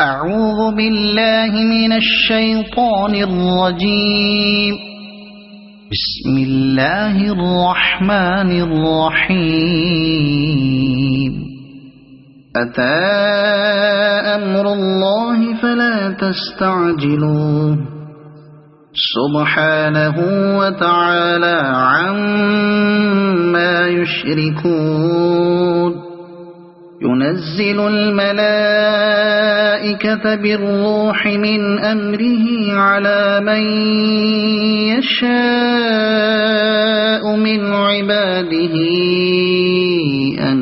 أعوذ بالله من الشيطان الرجيم. بسم الله الرحمن الرحيم. أتى أمر الله فلا تستعجلوه سبحانه وتعالى عما يشركون. ينزل الملائكة بالروح من أمره على من يشاء من عباده أن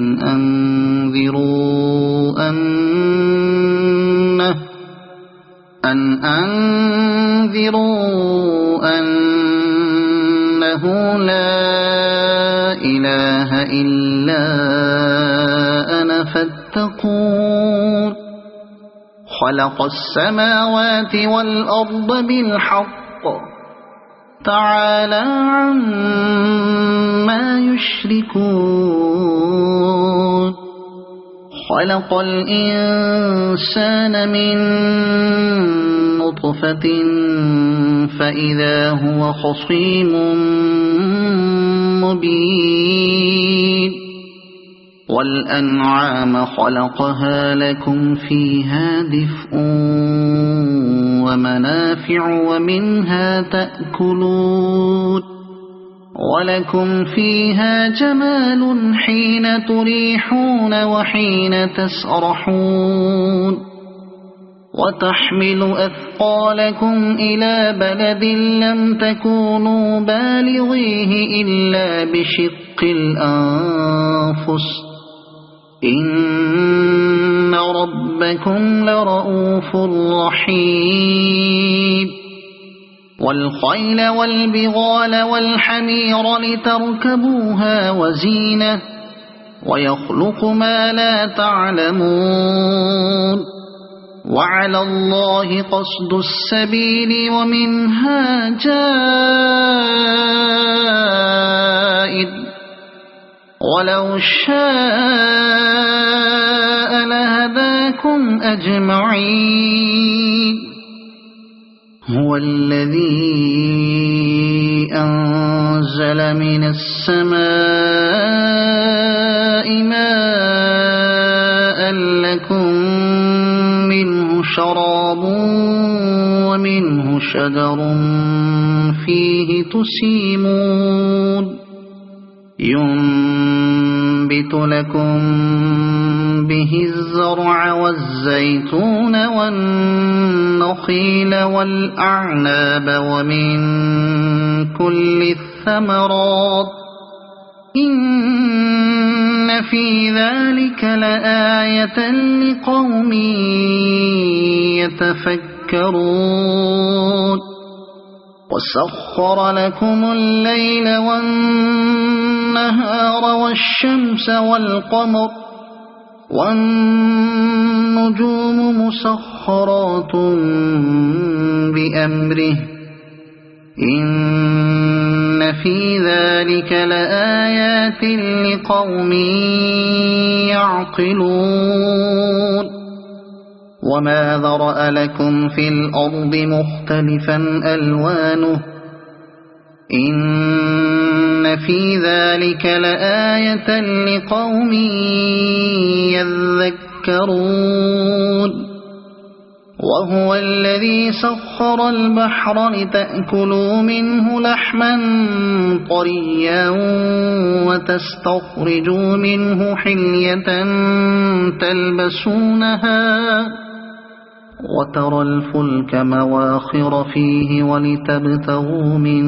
أنذروا أنه لا إله إلا أنا فاتقون. خلق السماوات والأرض بالحق تعالى عما يشركون. خلق الإنسان من نطفة فإذا هو خصيم مبين. والأنعام خلقها لكم فيها دفء ومنافع ومنها تأكلون. ولكم فيها جمال حين تريحون وحين تسرحون. وتحمل أثقالكم إلى بلد لم تكونوا بالغيه إلا بشق الأنفس إن ربكم لرؤوف رحيم. والخيل والبغال والحمير لتركبوها وزينة ويخلق ما لا تعلمون. وعلى الله قصد السبيل ومنها جائر ولو شاء لهداكم أجمعين. هو الذي أنزل من السماء ماء لكم منه شراب ومنه شجر فيه تسيمون. ينبت لكم به الزرع والزيتون والنخيل والأعناب ومن كل الثمرات إن في ذلك لآية لقوم يتفكرون. وسخر لكم الليل والنهار والشمس والقمر والنجوم مسخرات بأمره إن في ذلك لآيات لقوم يعقلون. وما ذرأ لكم في الأرض مختلفا ألوانه إن في ذلك لآية لقوم يذكرون. وهو الذي سخر البحر لتأكلوا منه لحما طريا وتستخرجوا منه حلية تلبسونها وترى الفلك مواخر فيه ولتبتغوا من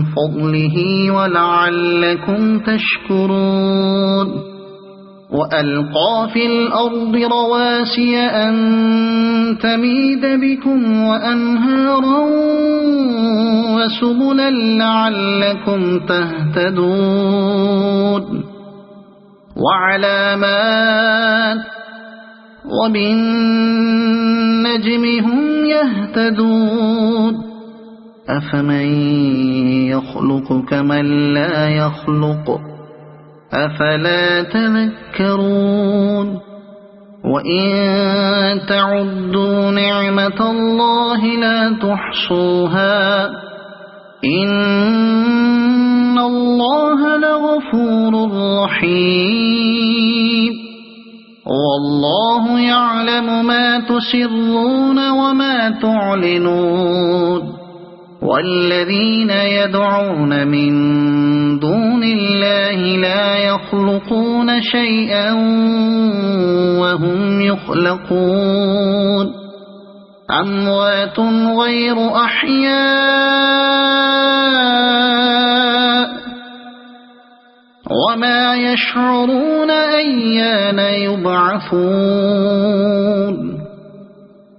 فضله ولعلكم تشكرون. وألقى في الأرض رواسي أن تميد بكم وأنهارا وسبلا لعلكم تهتدون. وعلامات وبالنجم هم يهتدون. أفمن يخلق كمن لا يخلق أفلا تذكرون وإن تعدوا نعمة الله لا تحصوها إن الله لغفور رحيم والله يعلم ما تسرون وما تعلنون والذين يدعون من دون الله لا يخلقون شيئا وهم يخلقون أموات غير أحياء وما يشعرون أيان يبعثون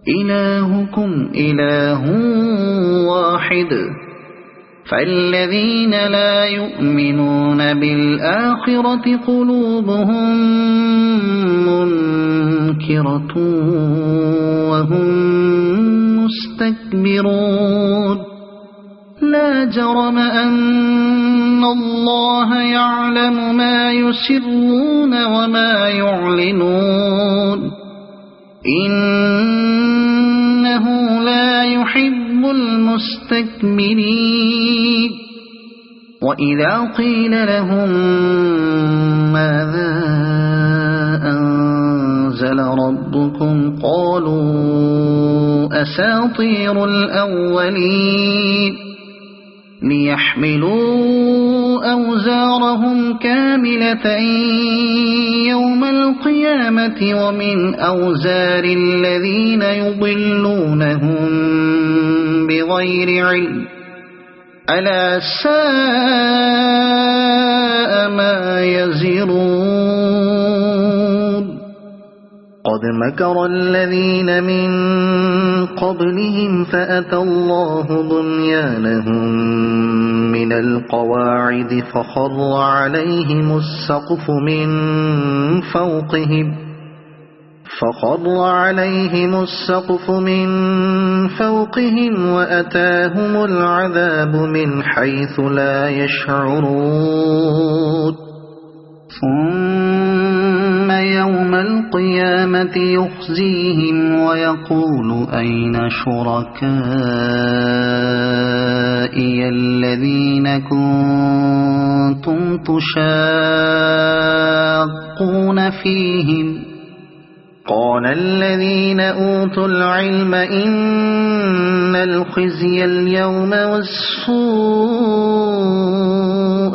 إلهكم إله واحد فالذين لا يؤمنون بالآخرة قلوبهم منكرة وهم مستكبرون لا جرم أن الله يعلم ما يسرون وما يعلنون إنه لا يحب المستكبرين وإذا قيل لهم ماذا أنزل ربكم قالوا أساطير الأولين ليحملوا أوزارهم كاملة يوم القيامة ومن أوزار الذين يضلونهم بغير علم ألا ساء ما يزرون قد مكر الذين من قبلهم فأتى الله بنيانهم من القواعد فخر عليهم السقف من فوقهم وأتاهم العذاب من حيث لا يشعرون ثم يوم القيامة يخزيهم ويقول أين شركائي الذين كنتم تشاقون فيهم قال الذين أوتوا العلم إن الخزي اليوم والسوء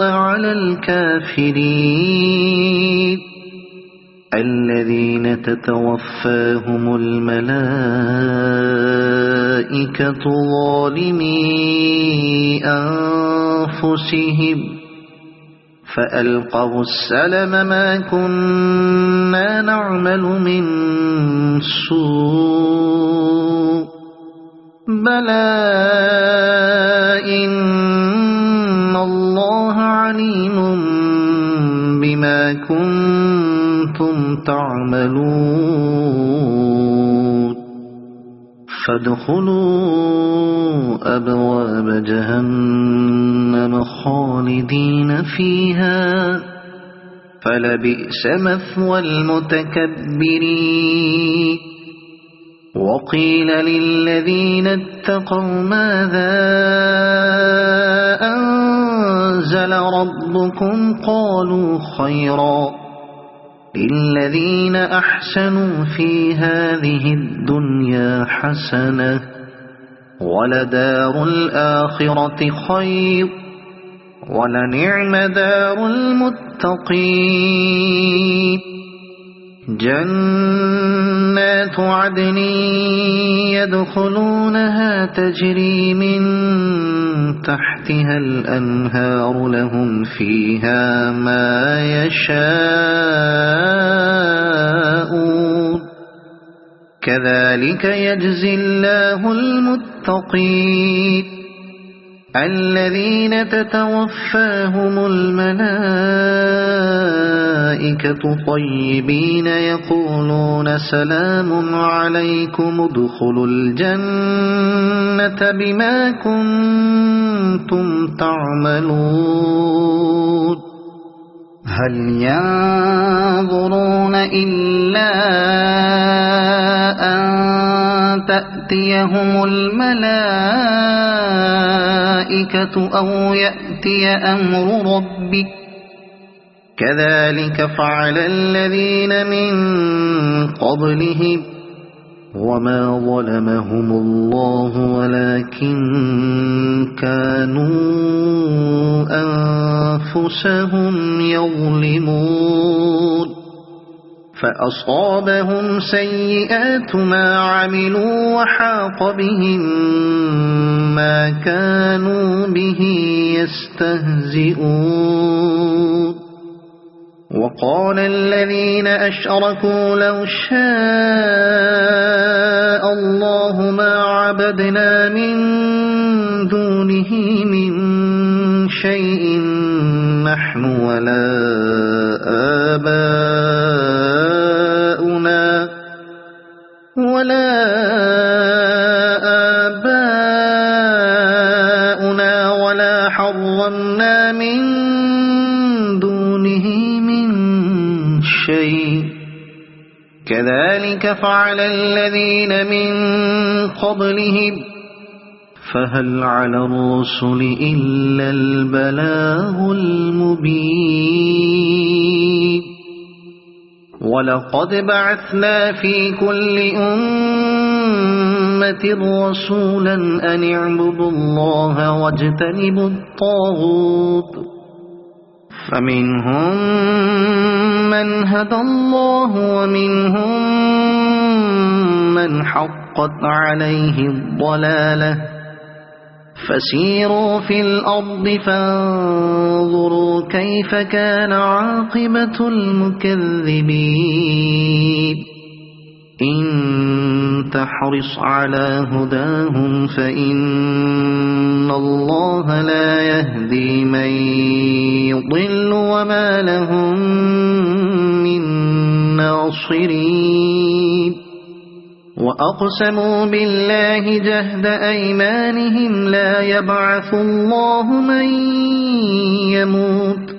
على الكافرين الذين تتوفاهم الملائكة ظالمي أنفسهم فألقوا السلم ما كنا نعمل من سوء بلى إن الله عليم بما كنتم تعملون فادخلوا أبواب جهنم خالدين فيها فلبئس مثوى المتكبرين وقيل للذين اتقوا ماذا أنزل ربكم قالوا خيرا للذين أحسنوا في هذه الدنيا حسنة ولدار الآخرة خير ولنعم دار المتقين جنات عدن يدخلونها تجري من تحتها الأنهار لهم فيها ما يشاءون كذلك يجزي الله المتقين الذين تتوفاهم الملائكة طيبين يقولون سلام عليكم ادخلوا الجنة بما كنتم تعملون هل ينظرون إلا أن تأتيهم الملائكة أو يأتي أمر ربك كذلك فعل الذين من قبلهم وما ظلمهم الله ولكن كانوا أنفسهم يظلمون فأصابهم سيئات ما عملوا وحاق بهم ما كانوا به يستهزئون وقال الذين أشركوا لو شاء الله ما عبدنا من دونه من شيء نحن ولا آباؤنا ولا حرمنا من دونه من شيء كذلك فعل الذين من قبلهم فهل على الرسل إلا البلاغ المبين ولقد بعثنا في كل أمة رسولا أن اعبدوا الله واجتنبوا الطاغوت فمنهم من هدى الله ومنهم من حقت عليه الضلالة فسيروا في الأرض فانظروا كيف كان عاقبة المكذبين إن تحرص على هداهم فإن الله لا يهدي من يضل وما لهم من ناصرين وأقسموا بالله جهد أيمانهم لا يبعث الله من يموت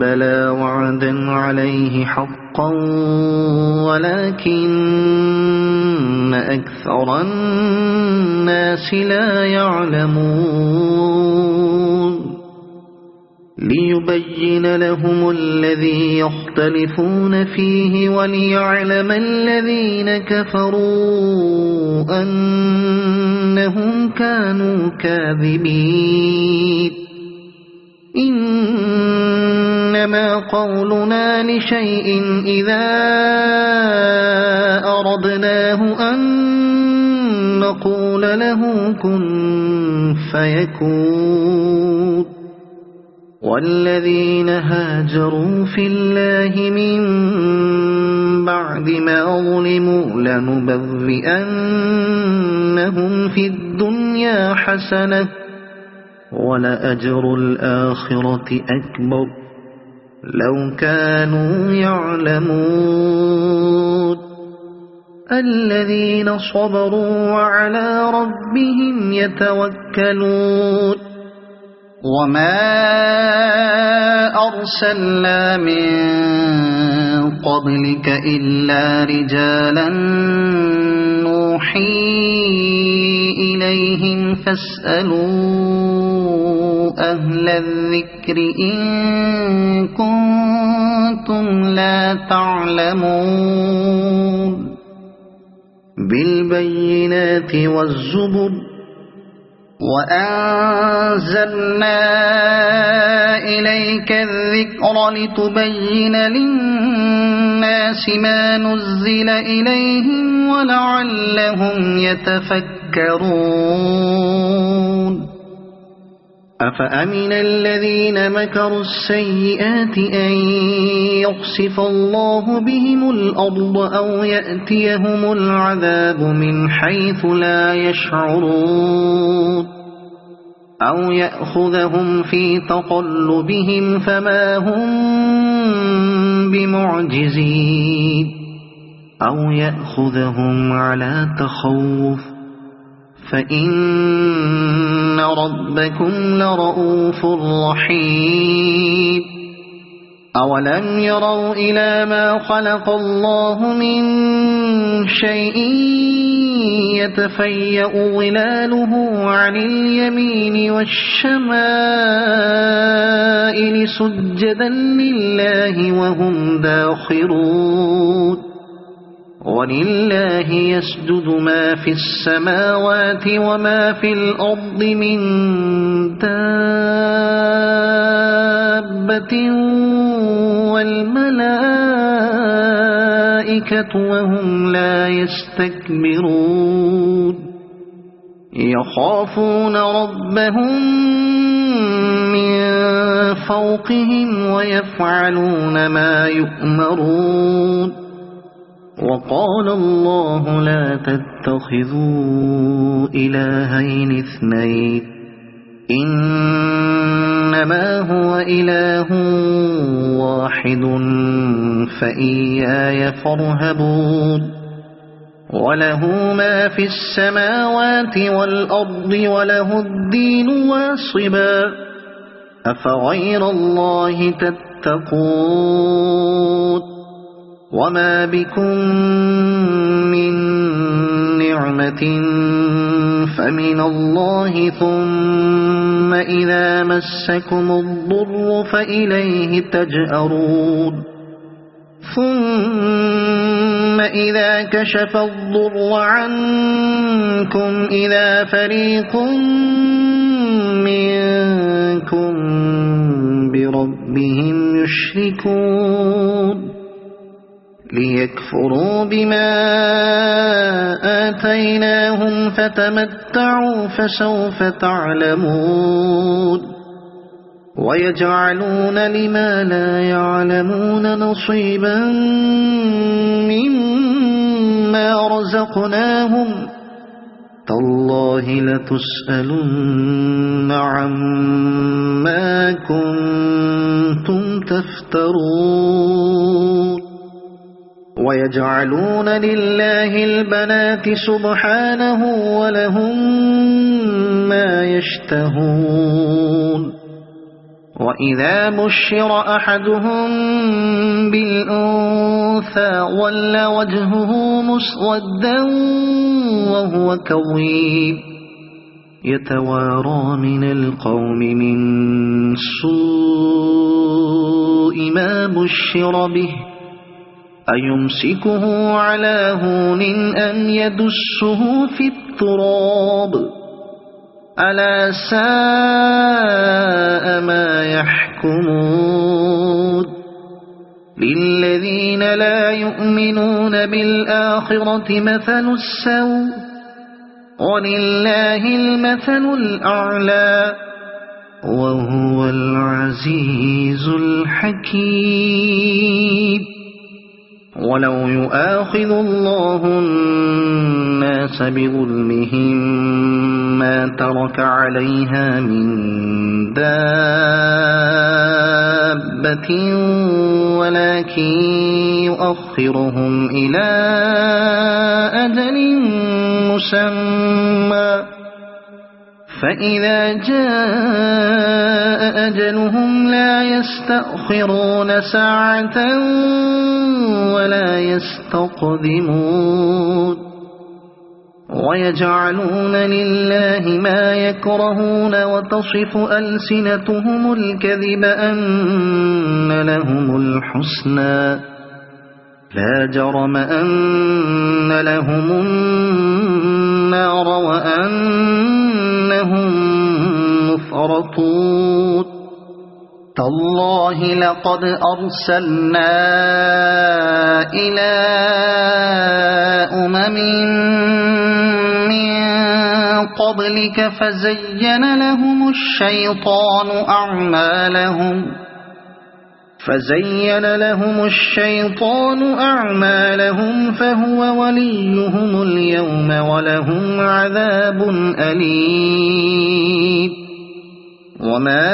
بلى وعدا عليه حقا ولكن أكثر الناس لا يعلمون ليبين لهم الذي يختلفون فيه وليعلم الذين كفروا أنهم كانوا كاذبين إنما قولنا لشيء إذا أردناه أن نقول له كن فيكون والذين هاجروا في الله من بعد ما ظلموا لنبوئنهم في الدنيا حسنة ولأجر الآخرة أكبر لو كانوا يعلمون الذين صبروا وعلى ربهم يتوكلون وما أرسلنا من قبلك إلا رجالا نوحي إليهم فاسألوا أهل الذكر إن كنتم لا تعلمون بالبينات والزبر وأنزلنا إليك الذكر لتبين للناس ما نزل إليهم ولعلهم يتفكرون أفأمن الذين مكروا السيئات أن يخسف الله بهم الأرض أو يأتيهم العذاب من حيث لا يشعرون أو يأخذهم في تقلبهم فما هم بمعجزين أو يأخذهم على تخوف فإن ربكم لرؤوف رحيم أولم يروا إلى ما خلق الله من شيء يتفيأ ظلاله عن اليمين والشمائل سجدا لله وهم داخرون ولله يسجد ما في السماوات وما في الأرض من دابة والملائكة وهم لا يستكبرون يخافون ربهم من فوقهم ويفعلون ما يؤمرون وقال الله لا تتخذوا إلهين اثنين إنما هو إله واحد فإياي فارهبون وله ما في السماوات والأرض وله الدين واصبا أفغير الله تتقون وما بكم من نعمة فمن الله ثم إذا مسكم الضر فإليه تجأرون ثم إذا كشف الضر عنكم إذا فريق منكم بربهم يشركون ليكفروا بما آتيناهم فتمتعوا فسوف تعلمون ويجعلون لما لا يعلمون نصيبا مما رزقناهم تالله لتسألن عما كنتم تفترون ويجعلون لله البنات سبحانه ولهم ما يشتهون وإذا بشر أحدهم بالأنثى ظل وجهه مسودا وهو كظيم يتوارى من القوم من سوء ما بشر به أيمسكه على هون أم يدسه في التراب ألا ساء ما يحكمون للذين لا يؤمنون بالآخرة مثل السوء ولله المثل الأعلى وهو العزيز الحكيم ولو يؤاخذ الله الناس بظلمهم ما ترك عليها من دابة ولكن يؤخرهم إلى أجل مسمى فإذا جاء أجلهم لا يستأخرون ساعة ولا يستقدمون ويجعلون لله ما يكرهون وتصف ألسنتهم الكذب أن لهم الحسنى لا جرم أن لهم النار وأنهم مفرطون تالله لقد أرسلنا إلى أمم من قبلك فزين لهم الشيطان أعمالهم فهو وليهم اليوم ولهم عذاب أليم وما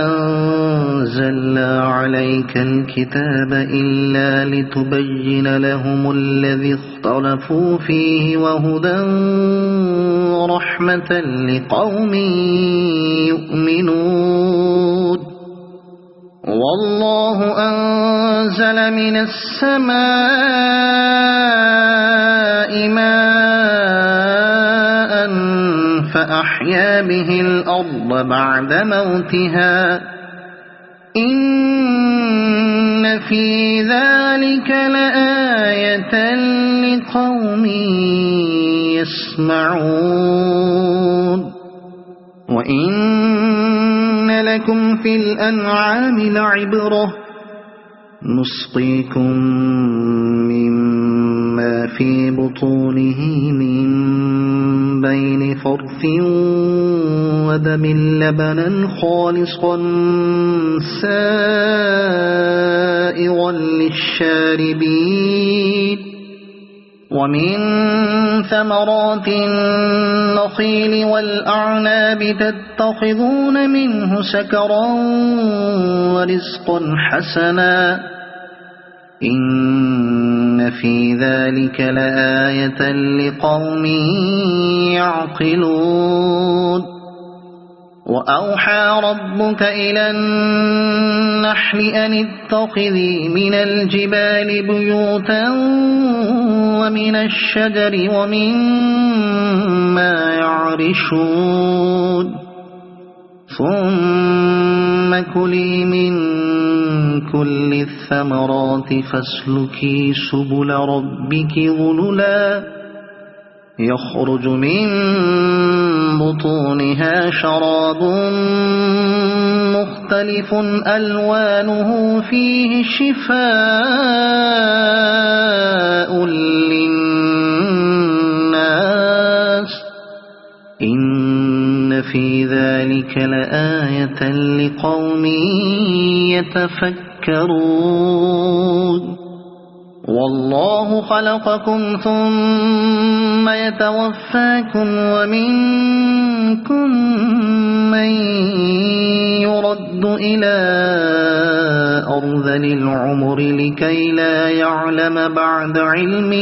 أنزلنا عليك الكتاب إلا لتبين لهم الذي اختلفوا فيه وهدى ورحمة لقوم يؤمنون والله أنزل من السماء ماء فأحيا به الأرض بعد موتها إن في ذلك لآية لقوم يسمعون وإن لكم في الأنعام لعبرة نسقيكم مما في بطونه من بين فرث ودم لبنا خالصا سائغا للشاربين ومن ثمرات النخيل والأعناب تتخذون منه سكرا ورزقا حسنا إن في ذلك لآية لقوم يعقلون وأوحى ربك إلى النحل أن اتخذي من الجبال بيوتا ومن الشجر ومما يعرشون ثم كلي من كل الثمرات فاسلكي سبل ربك ذللا يخرج من بطونها شراب مختلف ألوانه فيه شفاء للناس إن في ذلك لآية لقوم يتفكرون والله خلقكم ثم يتوفاكم ومنكم من يرد إلى أرذل العمر لكي لا يعلم بعد علم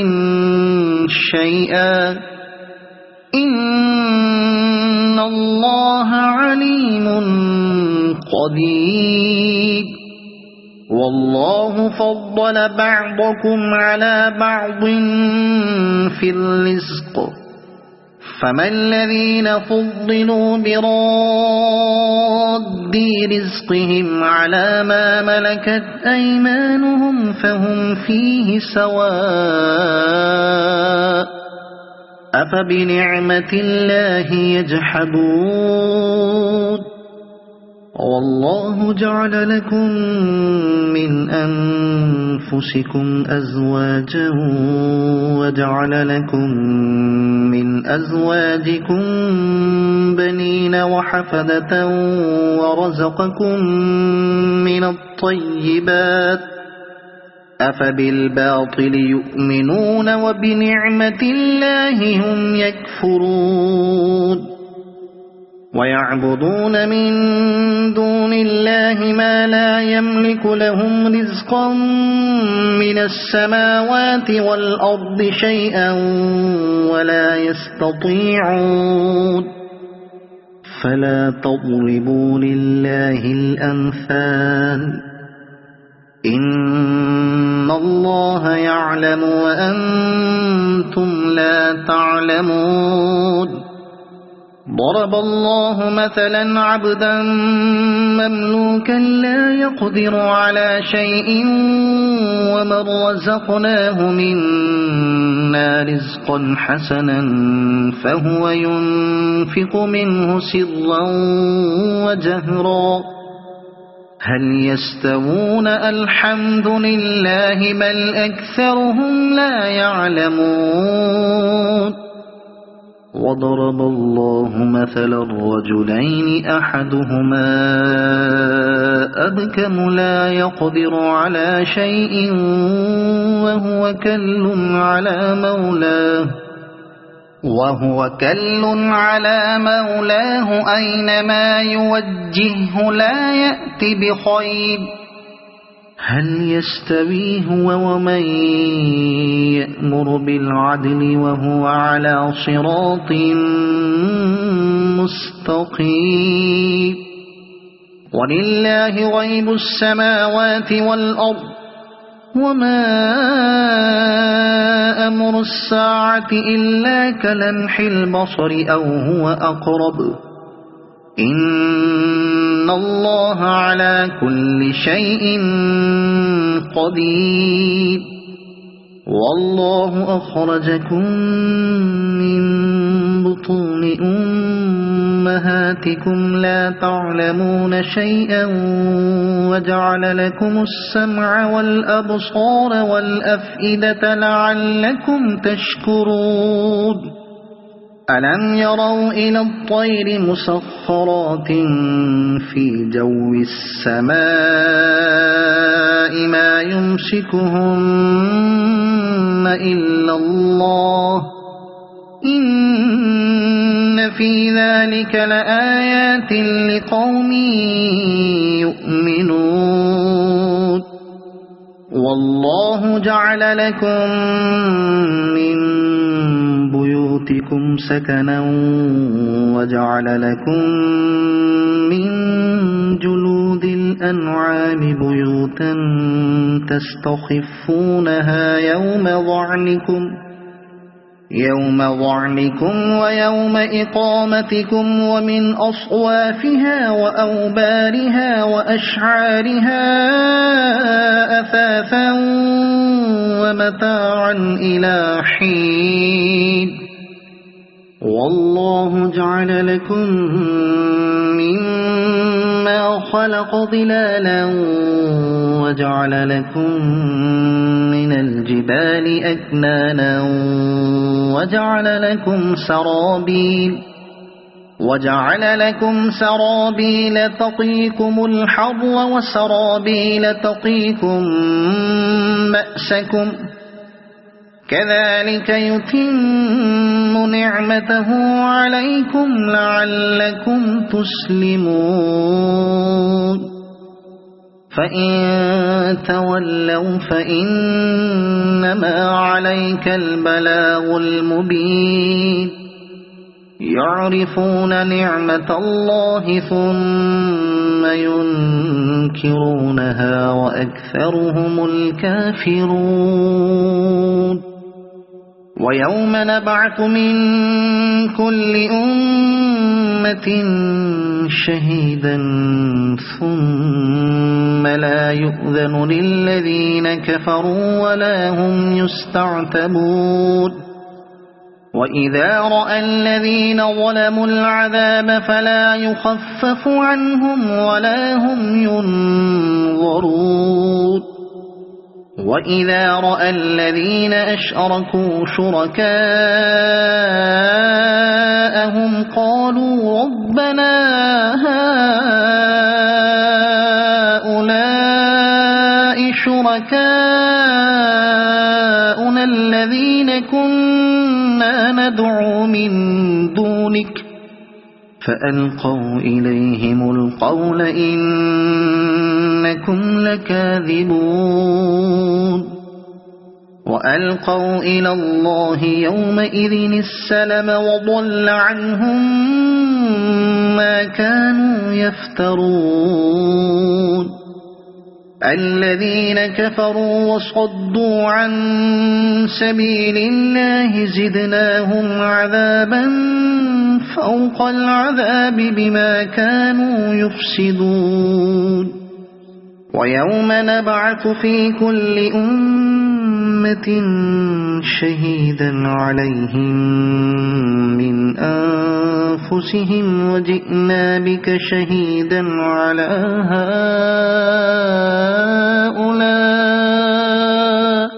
شيئا إن الله عليم قدير والله فضل بعضكم على بعض في الرزق فما الذين فضلوا براد رزقهم على ما ملكت أيمانهم فهم فيه سواء أفبنعمة الله يجحدون والله جعل لكم من أنفسكم أزواجا وجعل لكم من أزواجكم بنين وحفدة ورزقكم من الطيبات أفبالباطل يؤمنون وبنعمة الله هم يكفرون ويعبدون من دون الله ما لا يملك لهم رزقا من السماوات والأرض شيئا ولا يستطيعون فلا تضربوا لله الأمثال إن الله يعلم وأنتم لا تعلمون ضرب الله مثلا عبدا مملوكا لا يقدر على شيء ومن رزقناه منا رزقا حسنا فهو ينفق منه سرا وجهرا هل يستوون الحمد لله بل أكثرهم لا يعلمون وضرب الله مثلا رجلين أحدهما أبكم لا يقدر على شيء وهو كل على مولاه أينما يوجهه لا يأت بخير هل يستوي هو ومن يأمر بالعدل وهو على صراط مستقيم ولله غيب السماوات والأرض وما أمر الساعة إلا كلمح البصر أو هو أقرب إن الله على كل شيء قدير والله أخرجكم من بطون أمهاتكم لا تعلمون شيئا وجعل لكم السمع والأبصار والأفئدة لعلكم تشكرون ألم يروا إلى الطير مسخرات في جو السماء ما يمسكهن إلا الله إن في ذلك لآيات لقوم يؤمنون والله جعل لكم من بيوتكم سكنا وجعل لكم من جلود الأنعام بيوتا تستخفونها يوم ظعنكم ويوم إقامتكم ومن أصوافها وأوبارها وأشعارها أثاثا ومتاعا إلى حين والله جعل لكم مما خلق ظلالا وجعل لكم من الجبال أكنانا وجعل لكم سرابيل تقيكم الحر وسرابيل تقيكم بأسكم كذلك يتم نعمته عليكم لعلكم تسلمون فإن تولوا فإنما عليك البلاغ المبين يعرفون نعمة الله ثم ينكرونها وأكثرهم الكافرون ويوم نبعث من كل أمة شهيدا ثم لا يؤذن للذين كفروا ولا هم يستعتبون وإذا رأى الذين ظلموا العذاب فلا يخفف عنهم ولا هم ينظرون وإذا رأى الذين أشركوا شركاءهم قالوا ربنا هؤلاء شركاؤنا الذين كنا ندعو من دونك فألقوا إليهم القول إنكم لكاذبون وألقوا إلى الله يومئذ السلم وضل عنهم ما كانوا يفترون الذين كفروا وصدوا عن سبيل الله زدناهم عذابا فوق العذاب بما كانوا يفسدون ويوم نبعث في كل أمة شهيدا عليهم من أنفسهم وجئنا بك شهيدا على هؤلاء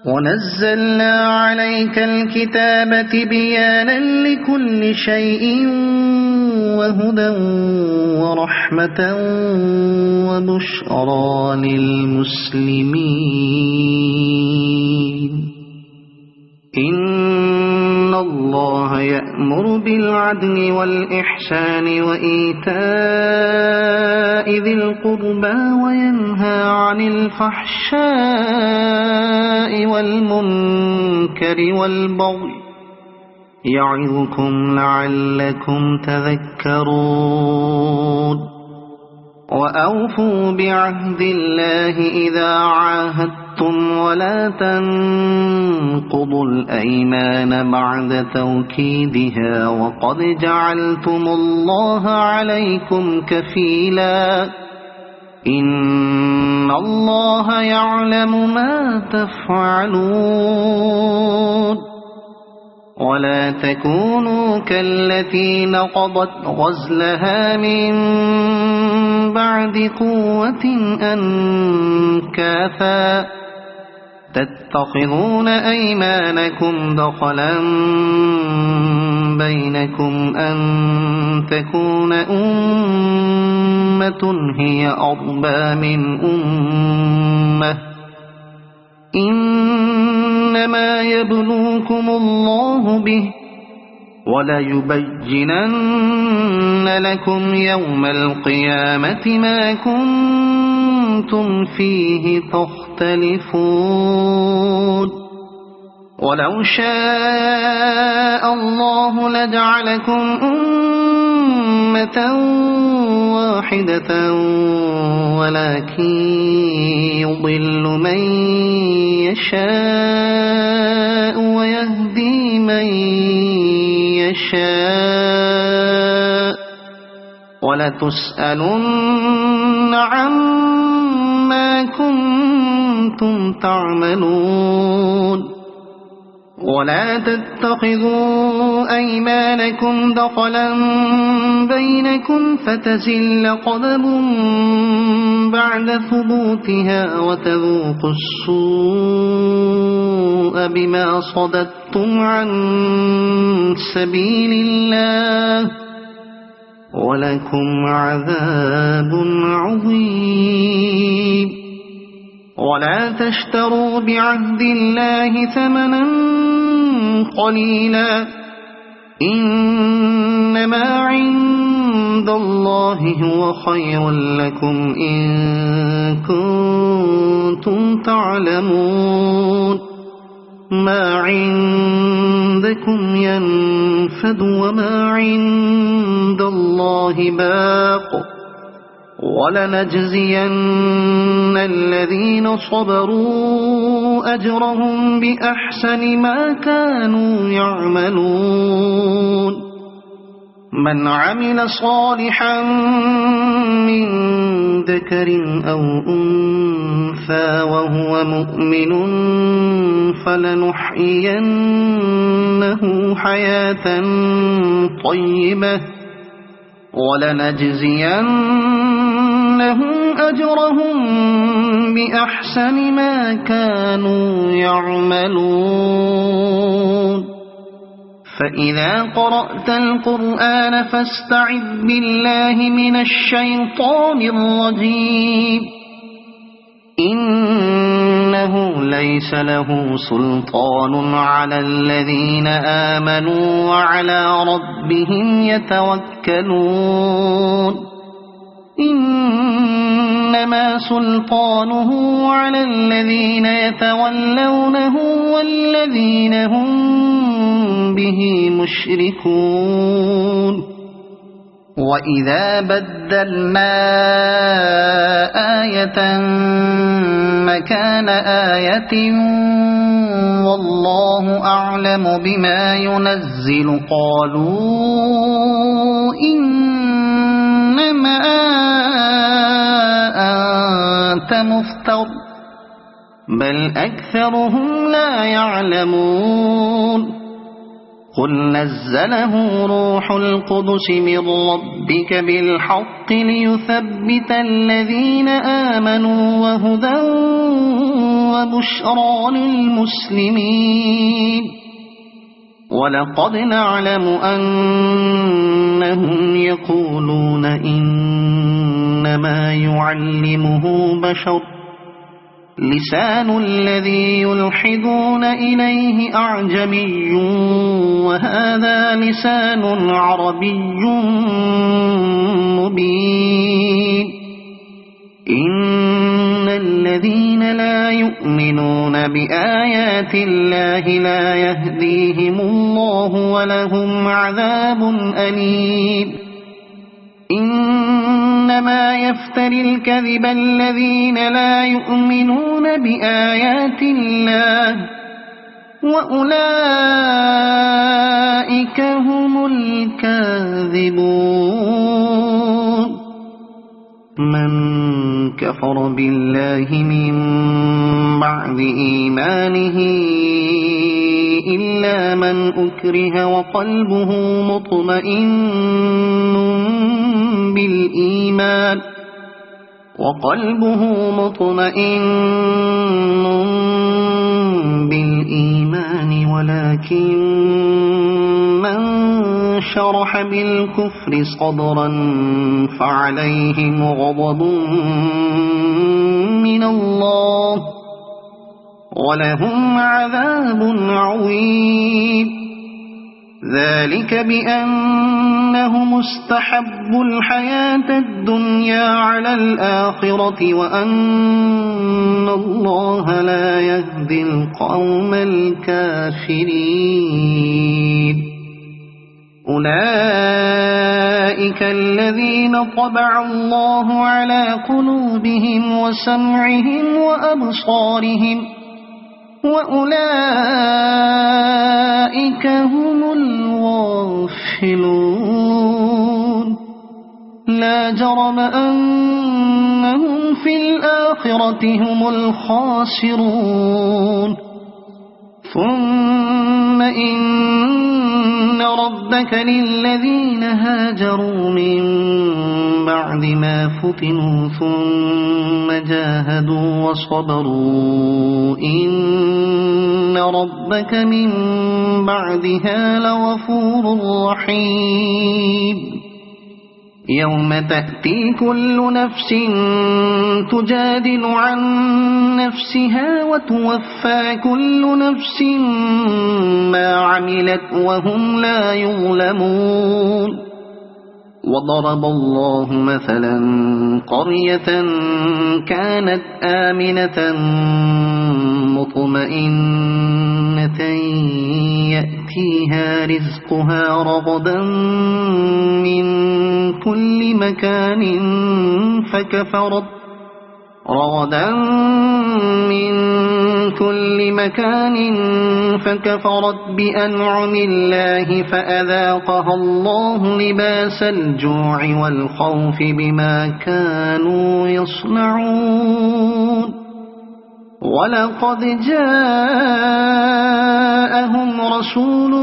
ونزلنا عليك الكتاب تبيانا لكل شيء وهدى ورحمة وبشرى للمسلمين إن الله يأمر بالعدل والإحسان وإيتاء ذي القربى وينهى عن الفحشاء والمنكر والبغي يعظكم لعلكم تذكرون وأوفوا بعهد الله إذا عاهدتم ولا تنقضوا الأيمان بعد توكيدها وقد جعلتم الله عليكم كفيلا إن الله يعلم ما تفعلون ولا تكونوا كالتي نقضت غزلها من بعد قوة أنكاثا تتخذون أيمانكم دخلا بينكم أن تكون أمة هي أربى من أمة إنما يبلوكم الله به وليبينن لكم يوم القيامة ما كنتم فيه تختلفون ولو شاء الله لجعلكم أمة واحدة ولكن يضل من يشاء ويهدي من يشاء ولتسألن عما كنتم تعملون ولا تتخذوا أيمانكم دخلا بينكم فتزل قدم بعد ثبوتها وتذوقوا السوء بما صددتم عن سبيل الله ولكم عذاب عظيم ولا تشتروا بعهد الله ثمنا قليلا إنما عند الله هو خير لكم إن كنتم تعلمون ما عندكم ينفد وما عند الله باق ولنجزين الذين صبروا أجرهم بأحسن ما كانوا يعملون من عمل صالحا من ذكر أو أنثى وهو مؤمن فلنحيينه حياة طيبة ولنجزينهم أجرهم بأحسن ما كانوا يعملون فإذا قرأت القرآن فاستعذ بالله من الشيطان الرجيم إنه ليس له سلطان على الذين آمنوا وعلى ربهم يتوكلون إنما سلطانه على الذين يتولونه والذين هم به مشركون وإذا بدلنا آية مكان آية والله أعلم بما ينزل قالوا إنما أنت مفتر بل أكثرهم لا يعلمون قل نزله روح القدس من ربك بالحق ليثبت الذين آمنوا وهدى وبشرى للمسلمين ولقد نعلم أنهم يقولون إنما يعلمه بشر لسان الذي يلحدون إليه أعجمي وهذا لسان عربي مبين إن الذين لا يؤمنون بآيات الله لا يهديهم الله ولهم عذاب أليم إن إنما يفتري الكذب الذين لا يؤمنون بآيات الله وأولئك هم الكاذبون. من كفر بالله من بعد إيمانه إلا من أكره وقلبه مطمئن بالإيمان ولكن من شرح بالكفر صدرا فعليهم غضب من الله ولهم عذاب عظيم. ذلك بأنهم استحبوا الحياة الدنيا على الآخرة وأن الله لا يهدي القوم الكافرين. أولئك الذين طبع الله على قلوبهم وسمعهم وأبصارهم وأولئك هم الغافلون. لا جرم أنهم في الآخرة هم الخاسرون. ثم إن ربك للذين هاجروا من بعد ما فتنوا ثم جاهدوا وصبروا إن ربك من بعدها لغفور رحيم. يوم تأتي كل نفس تجادل عن نفسها وتوفى كل نفس ما عملت وهم لا يظلمون. وضرب الله مثلا قرية كانت آمنة مطمئنة يأتيها رزقها رغدا من كل مكان فكفرت بأنعم الله فأذاقها الله لباس الجوع والخوف بما كانوا يصنعون. ولقد جاءهم رسول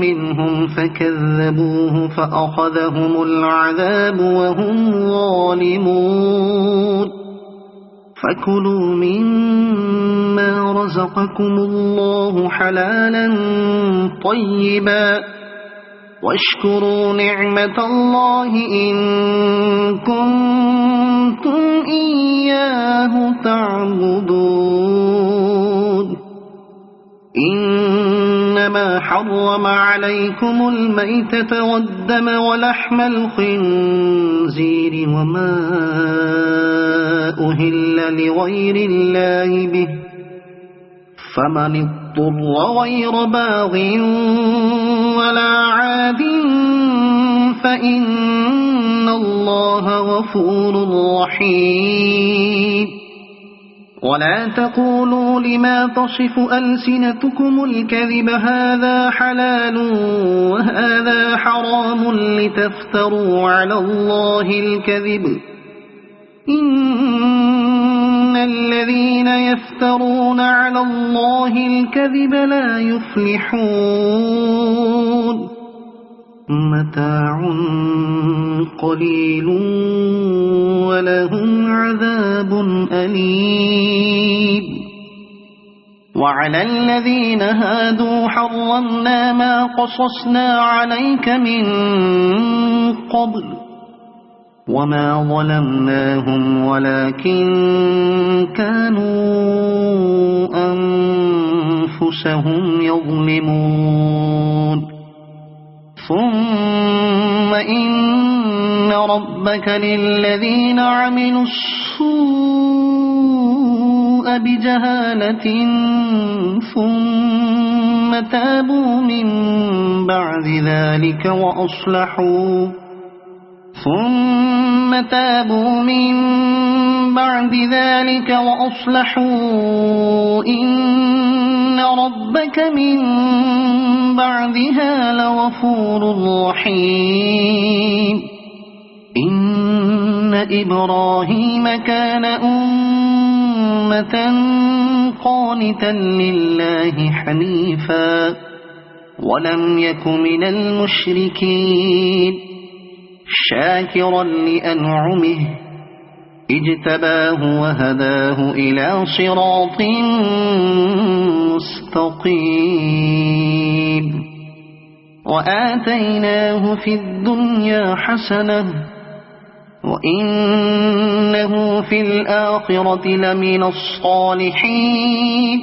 منهم فكذبوه فأخذهم العذاب وهم ظالمون. فكلوا مما رزقكم الله حلالا طيبا واشكروا نعمة الله إن كنتم إياه تعبدون. إنما حرم عليكم الميتة والدم ولحم الخنزير وما أهل لغير الله به فمن اضطر غير باغ ولا عاد فإن الله غفور رحيم. ولا تقولوا لما تصف ألسنتكم الكذب هذا حلال وهذا حرام لتفتروا على الله الكذب. إن الذين يفترون على الله الكذب لا يفلحون. متاع قليل ولهم عذاب أليم. وعلى الذين هادوا حرمنا ما قصصنا عليك من قبل وما ظلمناهم ولكن كانوا أنفسهم يظلمون. ثم إن ربك للذين عملوا السوء بجهالة ثم تابوا من بعد ذلك ثم تابوا من بعد ذلك وأصلحوا إن ربك من بعدها لغفور رحيم إن إبراهيم كان أمة قانتا لله حنيفا ولم يك من المشركين شاكرا لأنعمه اجتباه وهداه إلى صراط مستقيم وآتيناه في الدنيا حسنة وإنه في الآخرة لمن الصالحين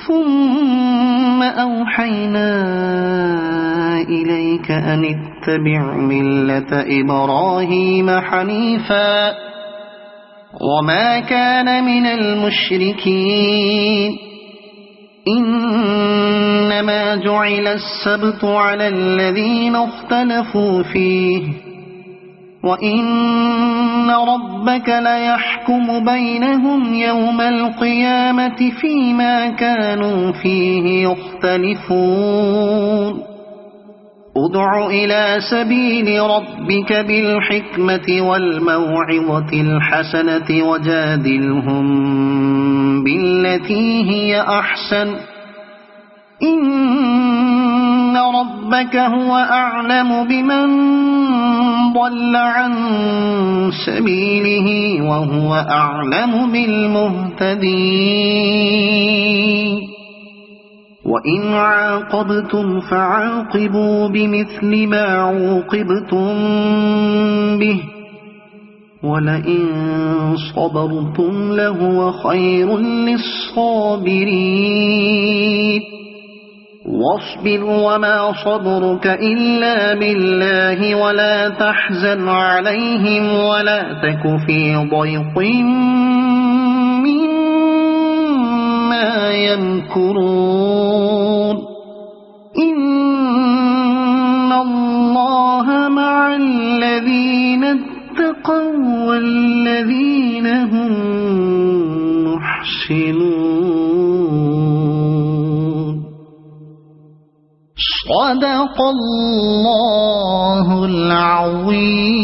ثم أوحينا إليك أن اتبع ملة إبراهيم حنيفا وما كان من المشركين إنما جعل السبت على الذين اختلفوا فيه وإن ربك ليحكم بينهم يوم القيامة فيما كانوا فيه يختلفون ادع إلى سبيل ربك بالحكمة والموعظة الحسنة وجادلهم بالتي هي أحسن إن ربك هو أعلم بمن ضل عن سبيله وهو أعلم بالمهتدين وإن عاقبتم فعاقبوا بمثل ما عوقبتم به ولئن صبرتم لهو خير للصابرين واصبر وما صبرك إلا بالله ولا تحزن عليهم ولا تك في ضيق مما يمكرون إن الله مع الذين اتقوا والذين هم محسنون صدق الله العظيم.